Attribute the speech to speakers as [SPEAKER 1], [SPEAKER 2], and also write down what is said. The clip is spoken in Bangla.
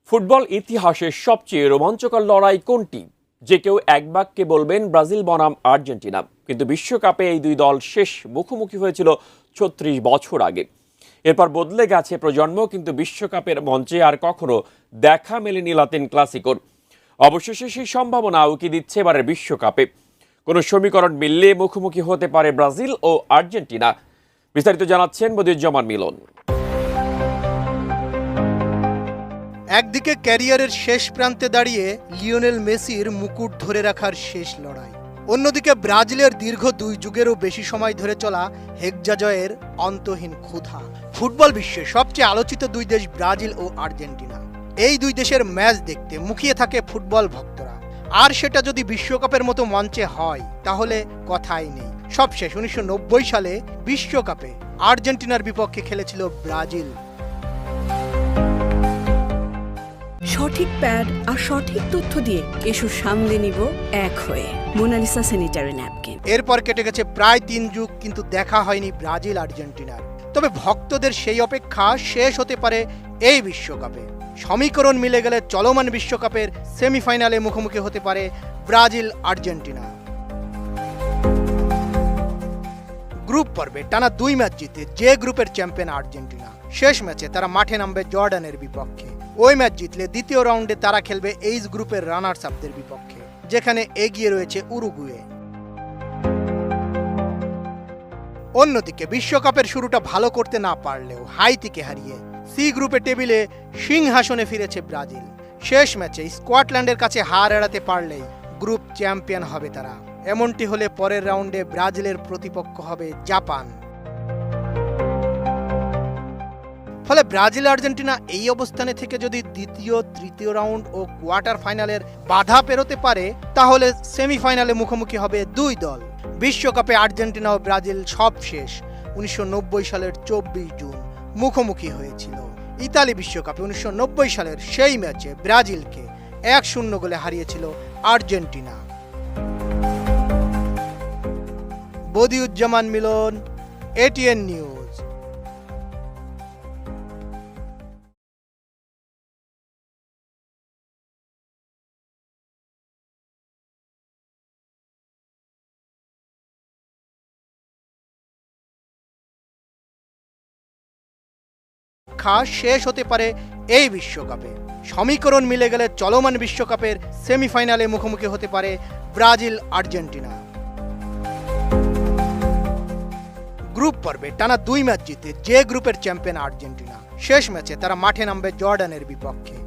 [SPEAKER 1] ফুটবল ইতিহাসের সবচেয়ে রোমাঞ্চকর লড়াই কোনটি? যে কেউ এক বাক্যে বলবেন ব্রাজিল বনাম আর্জেন্টিনা। কিন্তু বিশ্বকাপে এই দুই দল শেষ মুখোমুখি হয়েছিল ৩৬ বছর আগে। এরপর বদলে গেছে প্রজন্ম, কিন্তু বিশ্বকাপের মঞ্চে আর কখনো দেখা মেলেনি লাতিন ক্লাসিকোর। অবশেষে সেই সম্ভাবনা উকি দিচ্ছে এবারের বিশ্বকাপে। কোনো সমীকরণ মিললে মুখোমুখি হতে পারে ব্রাজিল ও আর্জেন্টিনা। বিস্তারিত জানাচ্ছেন বদিউজ্জামান মিলন।
[SPEAKER 2] একদিকে ক্যারিয়ারের শেষ প্রান্তে দাঁড়িয়ে লিওনেল মেসির মুকুট ধরে রাখার শেষ লড়াই, অন্যদিকে ব্রাজিলের দীর্ঘ ২ যুগেরও বেশি সময় ধরে চলা হেক্সা জয়ের অন্তহীন ক্ষুধা। ফুটবল বিশ্বে সবচেয়ে আলোচিত দুই দেশ ব্রাজিল ও আর্জেন্টিনা। এই দুই দেশের ম্যাচ দেখতে মুখিয়ে থাকে ফুটবল ভক্তরা। আর সেটা যদি বিশ্বকাপের মতো মঞ্চে হয় তাহলে কথাই নেই। সবশেষ ১৯৯০ সালে বিশ্বকাপে আর্জেন্টিনার বিপক্ষে খেলেছিল ব্রাজিল।
[SPEAKER 3] সঠিক প্যাড আর সঠিক তথ্য দিয়ে এসো সামলে নিব এক হয়ে মোনালিসা স্যানিটারি ন্যাপকিন।
[SPEAKER 2] এরপর কেটে গেছে প্রায় ৩ যুগ, কিন্তু দেখা হয়নি ব্রাজিল আর্জেন্টিনার। তবে ভক্তদের সেই অপেক্ষা শেষ হতে পারে এই বিশ্বকাপে। সমীকরণ মিলে গেলে চলমান বিশ্বকাপের সেমিফাইনালে মুখোমুখি হতে পারে ব্রাজিল আর্জেন্টিনা। গ্রুপ পর্বে টানা ২ ম্যাচ জিতে যে গ্রুপের চ্যাম্পিয়ন আর্জেন্টিনা, শেষ ম্যাচে তারা মাঠে নামবে জর্ডানের বিপক্ষে। ওই ম্যাচ জিতলে দ্বিতীয় রাউন্ডে তারা খেলবে এইচ গ্রুপের রানার্স আপদের বিপক্ষে, যেখানে এগিয়ে রয়েছে উরুগুয়ে। অন্যদিকে বিশ্বকাপের শুরুটা ভালো করতে না পারলেও হাইতিকে হারিয়ে সি গ্রুপে টেবিলে সিংহাসনে ফিরেছে ব্রাজিল। শেষ ম্যাচে স্কটল্যান্ডের কাছে হার এড়াতে পারলেই গ্রুপ চ্যাম্পিয়ন হবে তারা। এমনটি হলে পরের রাউন্ডে ব্রাজিলের প্রতিপক্ষ হবে জাপান। ফলে ব্রাজিল আর্জেন্টিনা এই অবস্থানে থেকে যদি দ্বিতীয়, তৃতীয় রাউন্ড ও কোয়ার্টার ফাইনালের বাধা পেরোতে পারে, তাহলে সেমিফাইনালে মুখোমুখি হবে দুই দল। বিশ্বকাপে আর্জেন্টিনা ও ব্রাজিল সব শেষ ১৯৯০ সালের ২৪ জুন মুখোমুখি হয়েছিল। ইতালি বিশ্বকাপে ১৯৯০ সালের সেই ম্যাচে ব্রাজিলকে ১-০ গোলে হারিয়েছিল আর্জেন্টিনা। বদিউজ্জামান মিলন, এটিএন নিউজ। শেষ হতে পারে এই বিশ্বকাপে। সমীকরণ মিলে গেলে চলমান বিশ্বকাপের সেমিফাইনালে মুখোমুখি হতে পারে ব্রাজিল আর্জেন্টিনা। গ্রুপ পর্বে টানা ২ ম্যাচ জিতে যে গ্রুপের চ্যাম্পিয়ন আর্জেন্টিনা, শেষ ম্যাচে তারা মাঠে নামবে জর্ডানের বিপক্ষে।